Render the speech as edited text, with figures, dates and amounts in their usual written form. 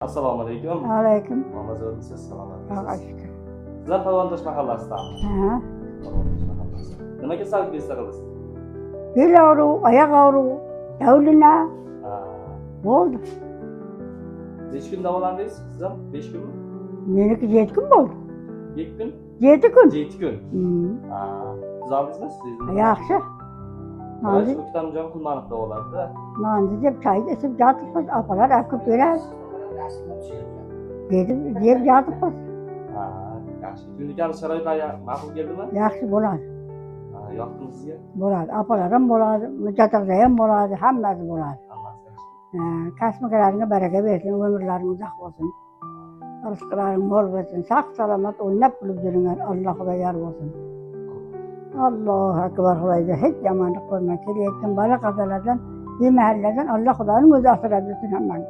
Assalomu alaykum. Aleyküm. Namaz öğrensiz salamat. Allah'a şükür. Sizlar Pavandosh mahallasından. Ha. Pavandosh mahallasi. Nima kasallik bezdirdingiz? Bel ağrı, ayak ağrı, davuluna Ha. oldu. Necha kun davolandingiz sizlar? 5 kunmi? Meniki 7 kun oldu. 7 kun? 7 kun. 7 kun. Ha. Siz aldingizmi? Siz Yaxshi. Hozir Nandi, O'ktamjon Qulmanov davolardi. nandi deb çay içip yatibmiz. Apalar akıp verer. Yeb yatibmiz. Ha. Yaxshi. Kundagi sharoitlar ma'qul keldimi? Yaxshi bo'ladi. Ha, yoqdimi sizga? Bo'ladi. Apalar ham bo'ladi, mujotirda ham bo'ladi, hammasi bo'ladi. Hammasi yaxshi. Kasblaringga baraka bersin, ömürlaring uzoq bo'lsin. Rizqlaring mo'l bo'lsin. Sog' salomat o'ynab kulib yuringlar. Alloh xudo yor bo'lsin. Allohu akbar Xudoga hech yomonlik ko'rma. Kelayotgan balo qazolardan, bemahallardan Alloh Xudoning o'zi asrab tursin hammani.